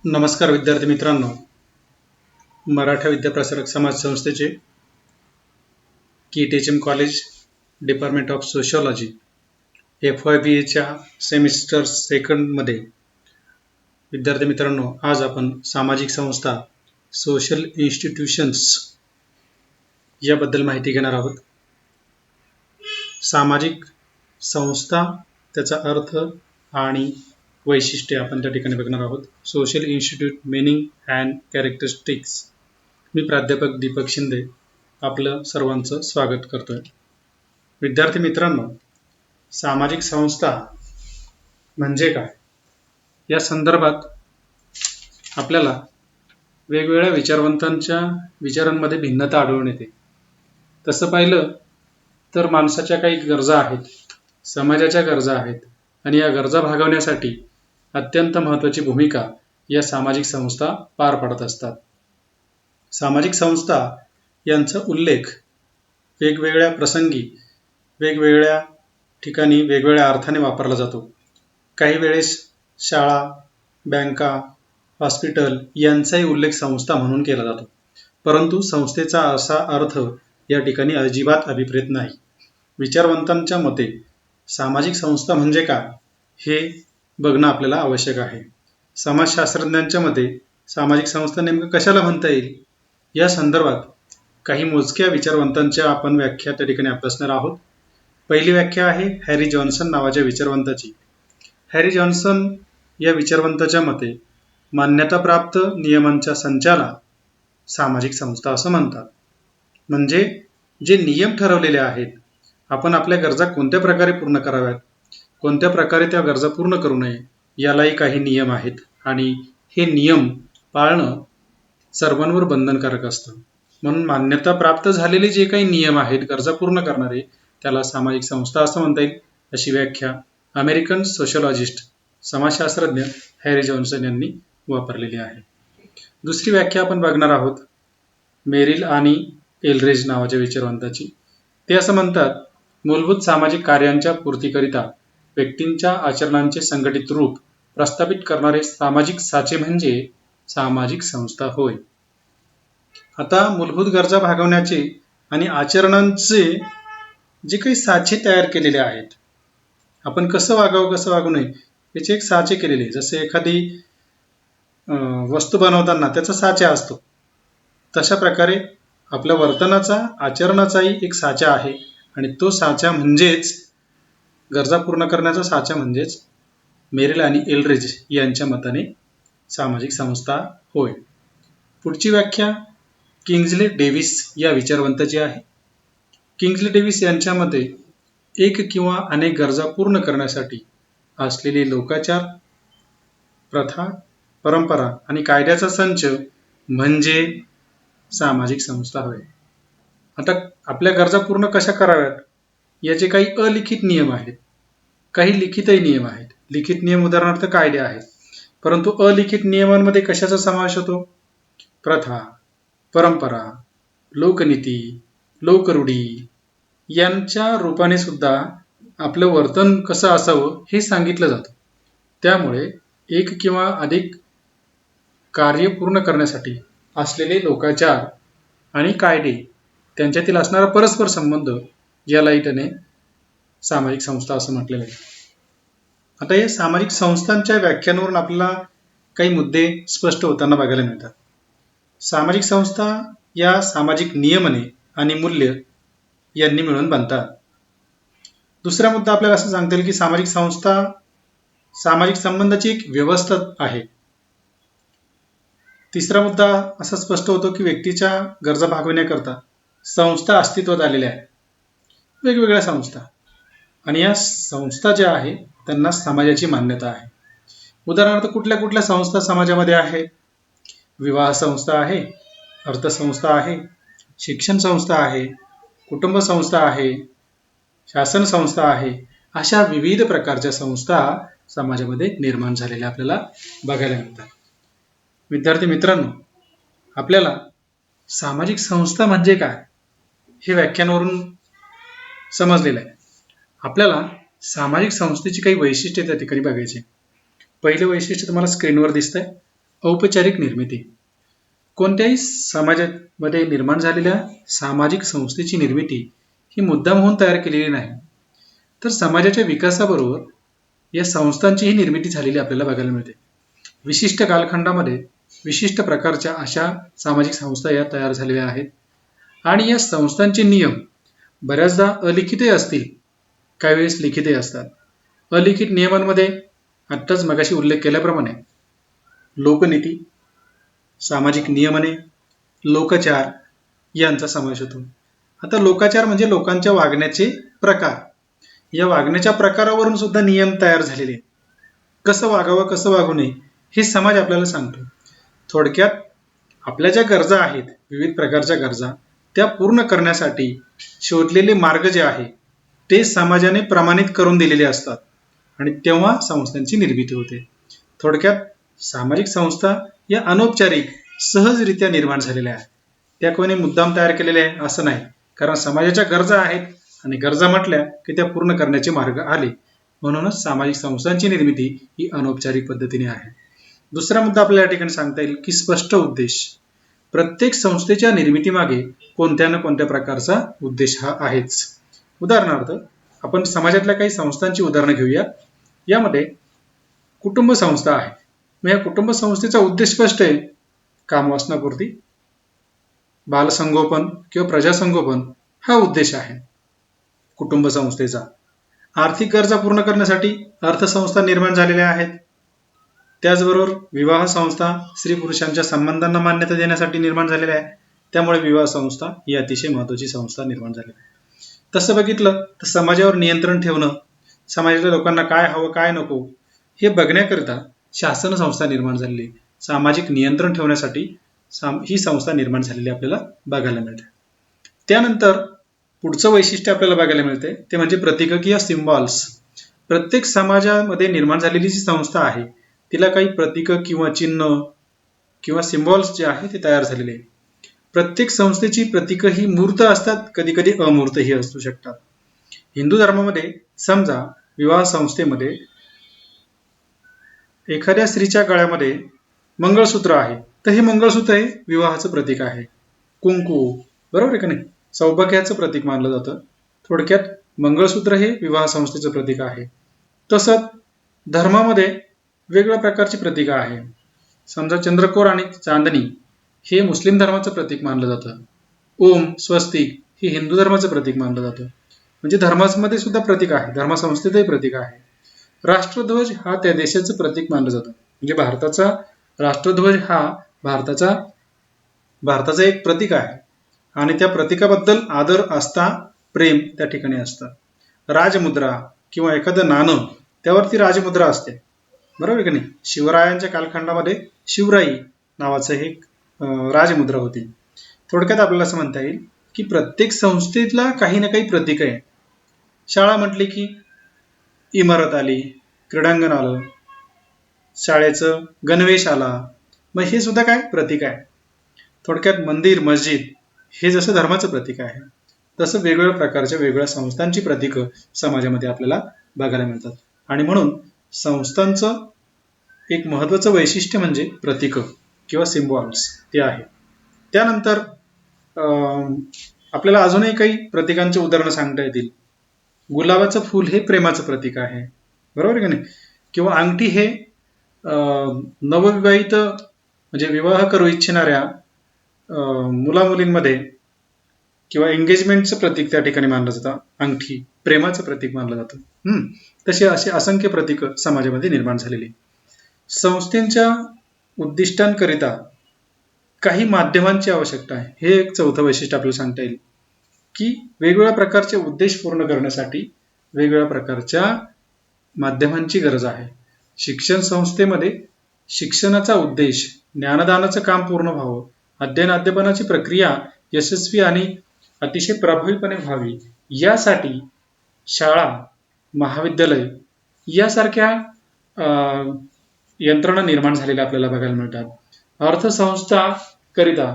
नमस्कार विद्यार्थी मित्रांनो, मराठा विद्याप्रसारक समाज संस्थेचे KTHM college department of sociology FYBAच्या सेमिस्टर सेकंडमध्ये विद्यार्थी मित्रांनो, आज आपण सामाजिक संस्था सोशल इन्स्टिट्यूशन्स याबद्दल माहिती घेणार आहोत. सामाजिक संस्था, त्याचा अर्थ आणि वैशिष्ट्ये आपण त्या ठिकाणी बघणार आहोत. Social institute meaning and characteristics. मी प्राध्यापक दीपक शिंदे आपलं सर्वांचं स्वागत करतोय. विद्यार्थी मित्रांनो, सामाजिक संस्था म्हणजे काय या संदर्भात आपल्याला वेगवेगळ्या विचारवंतांच्या विचारांमध्ये भिन्नता आढळून येते. तसं पाहिलं तर माणसाच्या काही गरजा आहेत, समाजाच्या गरजा आहेत आणि या गरजा भागवण्यासाठी अत्यंत महत्त्वाची भूमिका या सामाजिक संस्था पार पाडत असतात. सामाजिक संस्था यांचा उल्लेख वेगवेगळ्या प्रसंगी वेगवेगळ्या ठिकाणी वेगवेगळ्या अर्थाने वापरला जातो. काही वेळेस शाळा, बँका, हॉस्पिटल यांचाही उल्लेख संस्था म्हणून केला जातो. परंतु संस्थेचा असा अर्थ या ठिकाणी अजिबात अभिप्रेत नाही. विचारवंतांच्या मते सामाजिक संस्था म्हणजे काय हे बघणं आपल्याला आवश्यक आहे. समाजशास्त्रज्ञांच्या मते सामाजिक संस्था नेमकं कशाला म्हणता येईल या संदर्भात काही मोजक्या विचारवंतांच्या आपण व्याख्या त्या ठिकाणी अभ्यासणार आहोत. पहिली व्याख्या आहे हॅरी जॉन्सन नावाच्या विचारवंताची. हॅरी जॉन्सन या विचारवंताच्या मते मान्यताप्राप्त नियमांच्या संचाला सामाजिक संस्था असं म्हणतात. म्हणजे जे नियम ठरवलेले आहेत, आपण आपल्या गरजा कोणत्या प्रकारे पूर्ण कराव्यात, कोणत्या प्रकारे त्या गरजा पूर्ण करू नये, यालाही काही नियम आहेत आणि हे नियम पाळणं सर्वांवर बंधनकारक असतं. म्हणून मान्यता प्राप्त झालेले जे काही नियम आहेत गरजा पूर्ण करणारे, त्याला सामाजिक संस्था असं म्हणता येईल. अशी व्याख्या अमेरिकन सोशिओलॉजिस्ट समाजशास्त्रज्ञ हॅरी जॉन्सन यांनी वापरलेली आहे. दुसरी व्याख्या आपण बघणार आहोत मेरिल आणि एलरेज नावाच्या विचारवंताची. ते असं म्हणतात, मूलभूत सामाजिक कार्यांच्या पूर्तीकरिता व्यक्तींच्या आचरणांचे संघटित रूप प्रस्थापित करणारे सामाजिक साचे म्हणजे सामाजिक संस्था होय. आता मूलभूत गरजा भागवण्याचे आणि आचरणांचे जे काही साचे तयार केलेले आहेत, आपण कसं वागावं कसं वागू नये याचे एक साचे केलेले. जसे एखादी वस्तू बनवताना त्याचा साचा असतो, तशा प्रकारे आपल्या वर्तनाचा, आचरणाचाही एक साचा आहे आणि तो साचा म्हणजेच गरजा पूर्ण करण्याचा साचा म्हणजेच मेरिल आणि एलरेज यांच्या मताने सामाजिक संस्था होय. पुढची व्याख्या किंग्सले डेव्हिस या विचारवंताची आहे. किंग्सले डेव्हिस यांच्या मते एक किंवा अनेक गरजा पूर्ण करण्यासाठी असलेले लोकाचार, प्रथा, परंपरा आणि कायद्याचा संच म्हणजे सामाजिक संस्था होय. आता आपल्या गरजा पूर्ण कशा कराव्यात याचे काही अलिखित नियम आहेत, काही लिखितही नियम आहेत. लिखित नियम उदाहरणार्थ कायदे आहेत, परंतु अलिखित नियमांमध्ये कशाचा समावेश होतो? प्रथा, परंपरा, लोकनीती, लोकरूढी यांच्या रूपाने सुद्धा आपलं वर्तन कसं असावं हे सांगितलं जातं. त्यामुळे एक किंवा अधिक कार्य पूर्ण करण्यासाठी असलेले लोकाचार आणि कायदे त्यांच्यातील असणारा परस्पर संबंध याला त्याने सामाजिक संस्था असं म्हटलेलं आहे. आता या सामाजिक संस्थांच्या व्याख्यांवरून आपल्याला काही मुद्दे स्पष्ट होताना बघायला मिळतात. सामाजिक संस्था या सामाजिक नियमने आणि मूल्य यांनी मिळून बनतात. दुसरा मुद्दा आपल्याला असं सांगता येईल की सामाजिक संस्था सामाजिक संबंधाची एक व्यवस्था आहे. तिसरा मुद्दा असा स्पष्ट होतो की व्यक्तीच्या गरजा भागविण्याकरता संस्था अस्तित्वात आलेल्या आहेत, वेगवेगळ्या संस्था, आणि या संस्था ज्या आहेत त्यांना समाजाची मान्यता आहे. उदाहरणार्थ कुठल्या कुठल्या संस्था समाजामध्ये आहेत? विवाह संस्था आहे, अर्थसंस्था आहे, शिक्षण संस्था आहे, कुटुंब संस्था आहे, शासन संस्था आहे. अशा विविध प्रकारच्या संस्था समाजामध्ये निर्माण झालेल्या आपल्याला बघायला मिळतात. विद्यार्थी मित्रांनो, आपल्याला सामाजिक संस्था म्हणजे काय हे व्याख्यानावरून समजलेलं आहे. आपल्याला सामाजिक संस्थेची काही वैशिष्ट्ये त्या ठिकाणी बघायची. पहिले वैशिष्ट्य तुम्हाला स्क्रीनवर दिसतंय. औपचारिक निर्मिती. कोणत्याही समाजामध्ये निर्माण झालेल्या सामाजिक संस्थेची निर्मिती ही मुद्दाम होऊन तयार केलेली नाही, तर समाजाच्या विकासाबरोबर या संस्थांचीही निर्मिती झालेली आपल्याला बघायला मिळते. विशिष्ट कालखंडामध्ये विशिष्ट प्रकारच्या अशा सामाजिक संस्था या तयार झालेल्या आहेत आणि या संस्थांचे नियम बऱ्याचदा अलिखितही असतील, काही वेळेस लिखितही असतात. अलिखित नियमांमध्ये आत्ताच मगाशी उल्लेख केल्याप्रमाणे लोकनीती, सामाजिक नियमने, लोकाचार यांचा समावेश होतो. आता लोकाचार म्हणजे लोकांच्या वागण्याचे प्रकार. या वागण्याच्या प्रकारावरून सुद्धा नियम तयार झालेले आहेत. कसं वागावं, कसं वागू नये हे समाज आपल्याला सांगतो. थोडक्यात आपल्या ज्या गरजा आहेत, विविध प्रकारच्या गरजा, त्या पूर्ण करण्यासाठी शोधलेले मार्ग जे आहे ते समाजाने प्रमाणित करून दिलेले असतात आणि तेव्हा संस्थांची निर्मिती होते. थोडक्यात सामाजिक संस्था या अनौपचारिक सहजरित्या निर्माण झालेल्या आहेत. त्या कोणी मुद्दाम तयार केलेल्या आहे असं नाही, कारण समाजाच्या गरजा आहेत आणि गरजा म्हटल्या की त्या पूर्ण करण्याचे मार्ग आले. म्हणूनच सामाजिक संस्थांची निर्मिती ही अनौपचारिक पद्धतीने आहे. दुसरा मुद्दा आपल्याला या ठिकाणी सांगता येईल की स्पष्ट उद्देश. प्रत्येक संस्थेच्या निर्मितीमागे कोणत्या ना कोणत्या प्रकारचा उद्देश हा आहेच. उदाहरणार्थ आपण समाजातल्या काही संस्थांची उदाहरणं घेऊया. यामध्ये कुटुंब संस्था आहे. मग या कुटुंब संस्थेचा उद्देश स्पष्ट आहे, कामवासनापूर्ती, बालसंगोपन किंवा प्रजासंगोपन हा उद्देश आहे कुटुंब संस्थेचा. आर्थिक गरजा पूर्ण करण्यासाठी अर्थसंस्था निर्माण झालेल्या आहेत. त्याचबरोबर विवाह संस्था स्त्री पुरुषांच्या संबंधांना मान्यता देण्यासाठी निर्माण झालेल्या आहे. त्यामुळे विवाह संस्था ही अतिशय महत्त्वाची संस्था निर्माण झालेली आहे. तसं बघितलं तर समाजावर नियंत्रण ठेवणं, समाजातल्या लोकांना काय हवं काय नको हे बघण्याकरिता शासन संस्था निर्माण झालेली. सामाजिक नियंत्रण ठेवण्यासाठी ही संस्था निर्माण झालेली आपल्याला बघायला मिळते. त्यानंतर पुढचं वैशिष्ट्य आपल्याला बघायला मिळते ते म्हणजे प्रतीक किंवा सिम्बॉल्स. प्रत्येक समाजामध्ये निर्माण झालेली जी संस्था आहे तिला काही प्रतीक किंवा चिन्ह किंवा सिम्बॉल्स जे आहे ते तयार झालेले आहे. प्रत्येक संस्थेची प्रतीक ही मूर्त असतात, कधी कधी अमूर्तही असू शकतात. हिंदू धर्मामध्ये समजा विवाह संस्थेमध्ये एखाद्या स्त्रीच्या गळ्यामध्ये मंगळसूत्र आहे, तर हे मंगळसूत्र हे विवाहाचं प्रतीक आहे. कुंकू, बरोबर आहे का नाही, सौभाग्याचं प्रतीक मानलं जातं. थोडक्यात मंगळसूत्र हे विवाह संस्थेचं प्रतीक आहे. तसंच धर्मामध्ये वेगवेगळ्या प्रकारची प्रतीक आहे. समजा चंद्रकोर आणि चांदणी हे मुस्लिम धर्माचं प्रतीक मानलं जातं. ओम, स्वस्तिक हे हिंदू धर्माचं प्रतीक मानलं जातं. म्हणजे धर्मामध्ये सुद्धा प्रतीक आहे, धर्मसंस्थेतही प्रतीक आहे. राष्ट्रध्वज हा त्या देशाचं प्रतीक मानलं जातं. म्हणजे भारताचा राष्ट्रध्वज हा भारताचं एक प्रतीक आहे आणि त्या प्रतीकाबद्दल आदर, आस्था, प्रेम त्या ठिकाणी असतं. राजमुद्रा किंवा एखादं नाणं त्यावरती राजमुद्रा असते, बरोबर की नाही. शिवरायांच्या कालखंडामध्ये शिवराई नावाचं हे राजमुद्रा होती. थोडक्यात आपल्याला असं म्हणता येईल की प्रत्येक संस्थेतला काही ना काही प्रतीक आहे. शाळा म्हटली की इमारत आली, क्रीडांगण आलं, शाळेचं गणवेश आला, मग हे सुद्धा काय प्रतीक आहे. थोडक्यात मंदिर, मस्जिद हे जसं धर्माचं प्रतीक आहे तसं वेगवेगळ्या प्रकारच्या वेगवेगळ्या संस्थांची प्रतीकं समाजामध्ये आपल्याला बघायला मिळतात. आणि म्हणून संस्थांचं एक महत्त्वाचं वैशिष्ट्य म्हणजे प्रतीक किंवा सिम्बॉल्स ते आहे. त्यानंतर आपल्याला अजूनही काही प्रतीकांची उदाहरणं सांगता येतील. गुलाबाचं फूल हे प्रेमाचं प्रतीक आहे, बरोबर का नाही. किंवा अंगठी हे नवविवाहित म्हणजे विवाह करू इच्छिणाऱ्या मुलामुलींमध्ये किंवा एंगेजमेंटचं प्रतीक त्या ठिकाणी मानलं जातं. अंगठी प्रेमाचं प्रतीक मानलं जातं. तसे असे असंख्य प्रतीक समाजामध्ये निर्माण झालेली. संस्थेच्या उद्दिष्टांकरिता काही माध्यमांची आवश्यकता आहे. हे एक चौथं वैशिष्ट्य आपल्याला सांगता येईल की वेगवेगळ्या प्रकारचे उद्देश पूर्ण करण्यासाठी वेगवेगळ्या प्रकारच्या माध्यमांची गरज आहे. शिक्षण संस्थेमध्ये शिक्षणाचा उद्देश ज्ञानदानाचं काम पूर्ण व्हावं, अध्ययन अध्यापनाची प्रक्रिया यशस्वी आणि अतिशय प्रभावीपणे व्हावी यासाठी शाळा, महाविद्यालय यासारख्या यंत्रणा निर्माण झालेल्या आपल्याला बघायला मिळतात. अर्थसंस्था करिता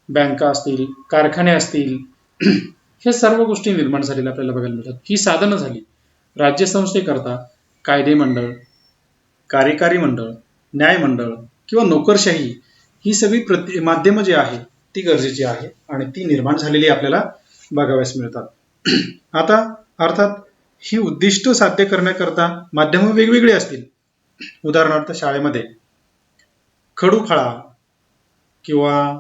बँका असतील, कारखाने असतील, हे सर्व गोष्टी निर्माण झालेल्या आपल्याला बघायला मिळतात. ही साधनं झाली. राज्यसंस्थेकरता कायदे मंडळ, कार्यकारी मंडळ, न्याय मंडळ किंवा नोकरशाही ही सगळी माध्यमं जी आहे ती गरजेची आहे आणि ती निर्माण झालेली आपल्याला बघाव्यास मिळतात. आता अर्थात ही उद्दिष्ट साध्य करण्याकरता माध्यमं वेगवेगळी असतील. उदाहरणार्थ शाळेमध्ये खडूफळा किंवा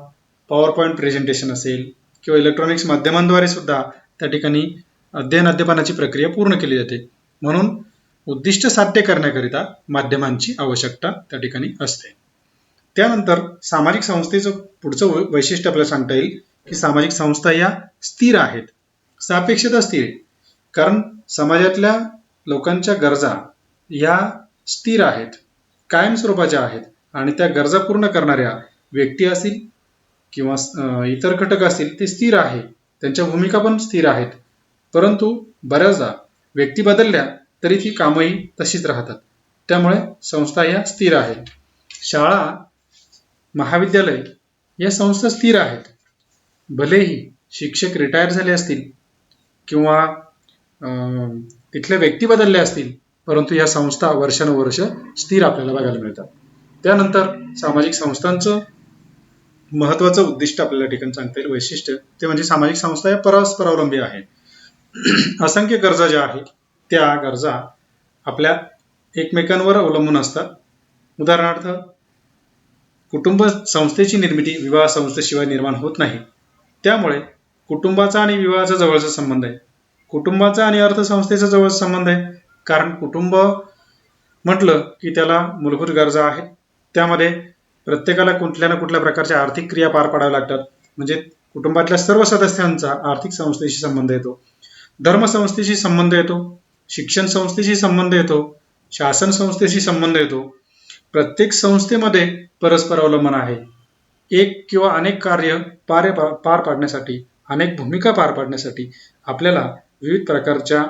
पॉवर पॉईंट प्रेझेंटेशन असेल किंवा इलेक्ट्रॉनिक्स माध्यमांद्वारे सुद्धा त्या ठिकाणी अध्ययनाची प्रक्रिया पूर्ण केली जाते. म्हणून उद्दिष्ट साध्य करण्याकरिता माध्यमांची आवश्यकता त्या ठिकाणी असते. त्यानंतर सामाजिक संस्थेचं पुढचं वैशिष्ट्य आपल्याला सांगता येईल की सामाजिक संस्था या स्थिर आहेत. सापेक्षता स्थिर आहे, कारण समाजातल्या लोकांच्या गरजा या स्थिर आहेत, कायम स्वरूपाच्या आहेत आणि त्या गरजा पूर्ण करणाऱ्या व्यक्ती असतील किंवा इतर घटक असतील ते स्थिर आहे, त्यांच्या भूमिका पण स्थिर आहेत. परंतु बऱ्याचदा व्यक्ती बदलल्या तरी ती कामही तशीच राहतात. त्यामुळे संस्था या स्थिर आहेत. शाळा, महाविद्यालय या संस्था स्थिर आहेत. भलेही शिक्षक रिटायर झाले असतील किंवा तिथल्या व्यक्ती बदलल्या असतील, परंतु या संस्था वर्षानुवर्ष स्थिर आपल्याला बघायला मिळतात. त्यानंतर सामाजिक संस्थांचं महत्वाचं उद्दिष्ट आपल्याला ठिकाणी सांगता येईल, वैशिष्ट्य ते म्हणजे सामाजिक संस्था या परस्परावलंबी आहेत. असंख्य गरजा ज्या आहेत त्या गरजा आपल्या एकमेकांवर अवलंबून असतात. उदाहरणार्थ कुटुंब संस्थेची निर्मिती विवाह संस्थेशिवाय निर्माण होत नाही. त्यामुळे कुटुंबाचा आणि विवाहाचा जवळचा संबंध आहे. कुटुंबाचा आणि अर्थसंस्थेचा जवळचा संबंध आहे, कारण कुटुंब म्हटलं की त्याला मूलभूत गरजा आहेत. त्यामध्ये प्रत्येकाला कुठल्या ना कुठल्या प्रकारच्या आर्थिक क्रिया पार पाडाव्या लागतात. म्हणजे कुटुंबातल्या सर्व सदस्यांचा आर्थिक संस्थेशी संबंध येतो, धर्मसंस्थेशी संबंध येतो, शिक्षण संस्थेशी संबंध येतो, शासन संस्थेशी संबंध येतो. प्रत्येक संस्थेमध्ये परस्पर अवलंबन आहे. एक किंवा अनेक कार्य पार पाडण्यासाठी, अनेक भूमिका पार पाडण्यासाठी आपल्याला विविध प्रकारच्या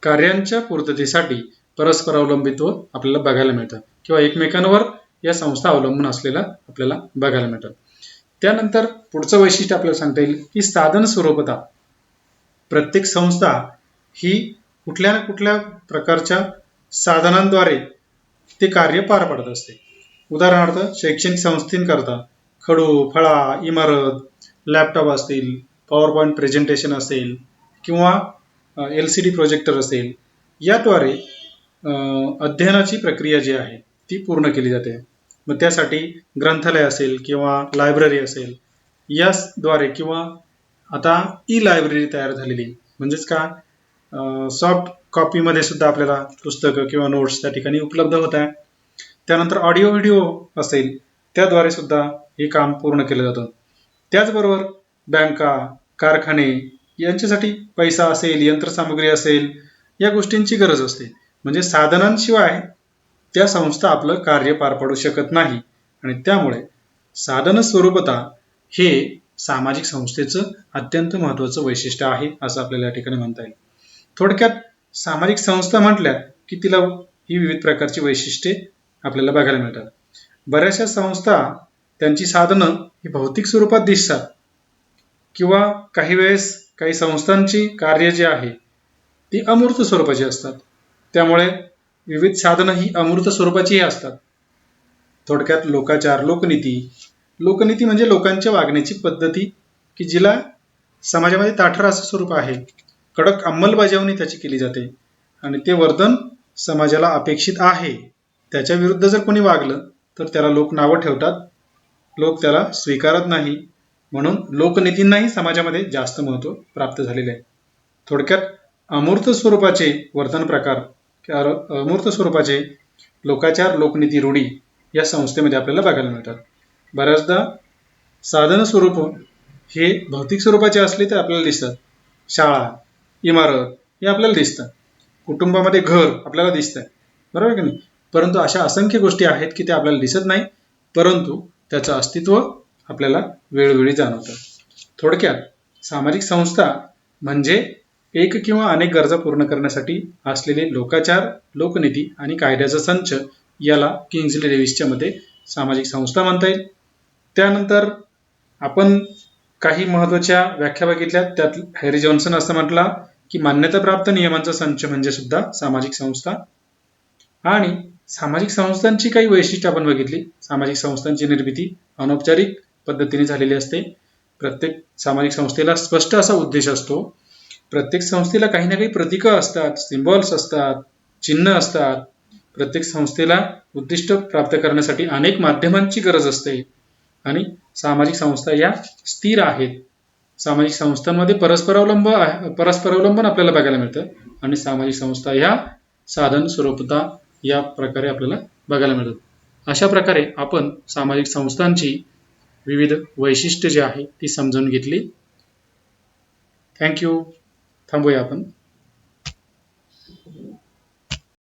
कार्यांच्या पूर्ततेसाठी परस्पर अवलंबित्व आपल्याला बघायला मिळतं किंवा एकमेकांवर या संस्था अवलंबून असलेला आपल्याला बघायला मिळतात. त्यानंतर पुढचं वैशिष्ट्य आपल्याला सांगता येईल की साधन स्वरूपता. प्रत्येक संस्था ही कुठल्या ना कुठल्या प्रकारच्या साधनांद्वारे ते कार्य पार पाडत असते. उदाहरणार्थ शैक्षणिक संस्थेकरता खडू, फळा, इमारत, लॅपटॉप असतील, पॉवर पॉईंट प्रेझेंटेशन असेल किंवा LCD प्रोजेक्टर असेल, याद्वारे अध्ययनाची प्रक्रिया जी आहे ती पूर्ण केली जाते. मग त्यासाठी ग्रंथालय असेल किंवा लायब्ररी असेल, याद्वारे किंवा आता लायब्ररी तयार झालेली, म्हणजेच का सॉफ्ट कॉपीमध्ये सुद्धा आपल्याला पुस्तकं किंवा नोट्स त्या ठिकाणी उपलब्ध होत आहे. त्यानंतर ऑडिओ व्हिडिओ असेल, त्याद्वारे सुद्धा हे काम पूर्ण केलं जातं. त्याचबरोबर बँका, कारखाने यांच्यासाठी पैसा असेल, यंत्रसामुग्री असेल, या गोष्टींची गरज असते. म्हणजे साधनांशिवाय त्या संस्था आपलं कार्य पार पाडू शकत नाही आणि त्यामुळे साधन स्वरूपता हे सामाजिक संस्थेचं अत्यंत महत्त्वाचं वैशिष्ट्य आहे असं आपल्याला या ठिकाणी म्हणता येईल. थोडक्यात सामाजिक संस्था म्हटल्या की तिला ही विविध प्रकारची वैशिष्ट्ये आपल्याला बघायला मिळतात. बऱ्याचशा संस्था त्यांची साधनं ही भौतिक स्वरूपात दिसतात किंवा काही वेळेस काही संस्थांची कार्य जी आहे ती अमूर्त स्वरूपाची असतात. त्यामुळे विविध साधनं ही अमूर्त स्वरूपाचीही असतात. थोडक्यात लोकाचार, लोकनीती म्हणजे लोकांच्या वागण्याची पद्धती की जिला समाजामध्ये ताठर असं स्वरूप आहे, कडक अंमलबजावणी त्याची केली जाते आणि ते वर्तन समाजाला अपेक्षित आहे. त्याच्या विरुद्ध जर कोणी वागलं तर त्याला लोक नावं ठेवतात, लोक त्याला स्वीकारत नाही. म्हणून लोकनीतींनाही समाजामध्ये जास्त महत्त्व प्राप्त झालेले आहे. थोडक्यात अमूर्त स्वरूपाचे वर्तन प्रकार, अमूर्त स्वरूपाचे लोकाचार, लोकनीती, रूढी या संस्थेमध्ये आपल्याला बघायला मिळतात. बऱ्याचदा साधन स्वरूप हे भौतिक स्वरूपाचे असले तर आपल्याला दिसतात. शाळा, इमारत हे आपल्याला दिसतात. कुटुंबामध्ये घर आपल्याला दिसतंय, बरोबर की नाही? परंतु अशा असंख्य गोष्टी आहेत की त्या आपल्याला दिसत नाही, परंतु त्याचं अस्तित्व आपल्याला वेळोवेळी जाणवतं. थोडक्यात सामाजिक संस्था म्हणजे एक किंवा अनेक गरजा पूर्ण करण्यासाठी असलेले लोकाचार, लोकनीती आणि कायद्याचा संच याला किंग्सले डेव्हिसच्या मते सामाजिक संस्था म्हणता येईल. त्यानंतर आपण काही महत्त्वाच्या व्याख्या बघितल्या. त्यात हॅरी जॉन्सन असं म्हटला की मान्यताप्राप्त नियमांचा संच म्हणजे सुद्धा सामाजिक संस्था आणि सामाजिक संस्थांची काही वैशिष्ट्ये आपण बघितली. सामाजिक संस्थांची निर्मिती अनौपचारिक पद्धतीने झालेली असते. प्रत्येक सामाजिक संस्थेला स्पष्ट असा उद्देश असतो. प्रत्येक संस्थेला काही ना काही प्रतीकं असतात, सिम्बॉल्स असतात, चिन्ह असतात. प्रत्येक संस्थेला उद्दिष्ट प्राप्त करण्यासाठी अनेक माध्यमांची गरज असते आणि सामाजिक संस्था या स्थिर आहेत. सामाजिक संस्थांमध्ये परस्परावलंबन आपल्याला बघायला मिळतं आणि सामाजिक संस्था ह्या साधन स्वरूपता या प्रकारे आपल्याला बघायला मिळतात. अशा प्रकारे आपण सामाजिक संस्थांची विविध वैशिष्ट्ये जी आहे ती समजून घेतली. थँक्यू. थांबूया आपण.